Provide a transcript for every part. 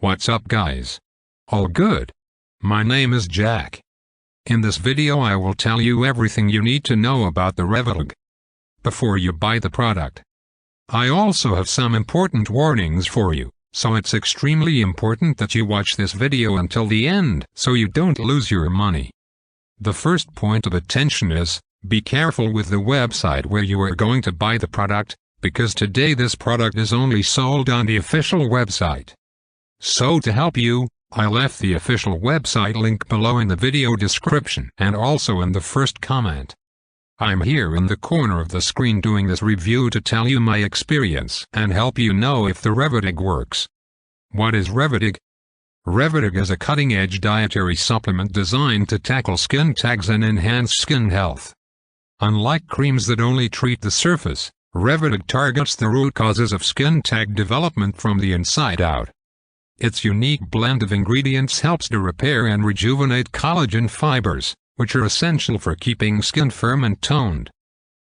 What's up guys? All good? My name is Jack. In this video I will tell you everything you need to know about the ReviTag before you buy the product. I also have some important warnings for you, so it's extremely important that you watch this video until the end so you don't lose your money. The first point of attention is, be careful with the website where you are going to buy the product, because today this product is only sold on the official website. So to help you, I left the official website link below in the video description and also in the first comment. I'm here in the corner of the screen doing this review to tell you my experience and help you know if the ReviTag works. What is ReviTag? ReviTag is a cutting-edge dietary supplement designed to tackle skin tags and enhance skin health. Unlike creams that only treat the surface, ReviTag targets the root causes of skin tag development from the inside out. Its unique blend of ingredients helps to repair and rejuvenate collagen fibers, which are essential for keeping skin firm and toned.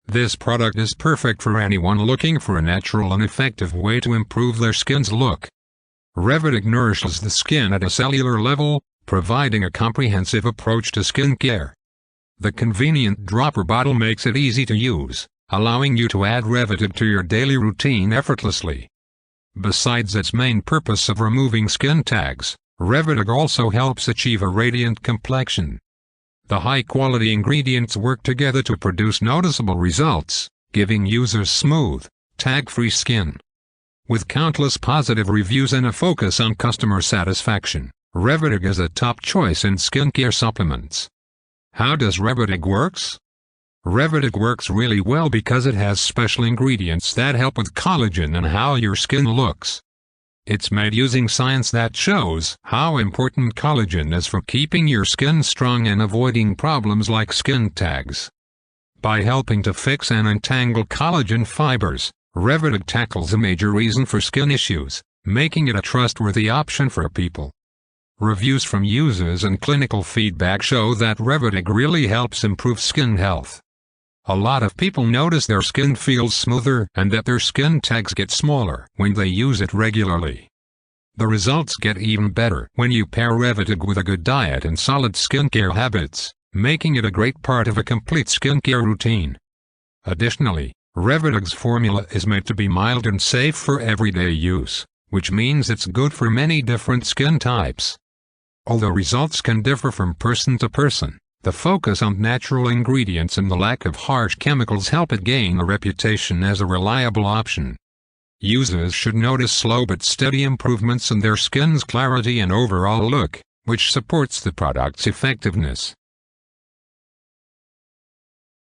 This product is perfect for anyone looking for a natural and effective way to improve their skin's look. ReviTag nourishes the skin at a cellular level, providing a comprehensive approach to skincare. The convenient dropper bottle makes it easy to use, allowing you to add ReviTag to your daily routine effortlessly. Besides its main purpose of removing skin tags, ReviTag also helps achieve a radiant complexion. The high-quality ingredients work together to produce noticeable results, giving users smooth, tag-free skin. With countless positive reviews and a focus on customer satisfaction, ReviTag is a top choice in skincare supplements. How does ReviTag works? ReviTag works really well because it has special ingredients that help with collagen and how your skin looks. It's made using science that shows how important collagen is for keeping your skin strong and avoiding problems like skin tags. By helping to fix and untangle collagen fibers, ReviTag tackles a major reason for skin issues, making it a trustworthy option for people. Reviews from users and clinical feedback show that ReviTag really helps improve skin health. A lot of people notice their skin feels smoother and that their skin tags get smaller when they use it regularly. The results get even better when you pair ReviTag with a good diet and solid skincare habits, making it a great part of a complete skincare routine. Additionally, ReviTag's formula is made to be mild and safe for everyday use, which means it's good for many different skin types. Although results can differ from person to person, the focus on natural ingredients and the lack of harsh chemicals help it gain a reputation as a reliable option. Users should notice slow but steady improvements in their skin's clarity and overall look, which supports the product's effectiveness.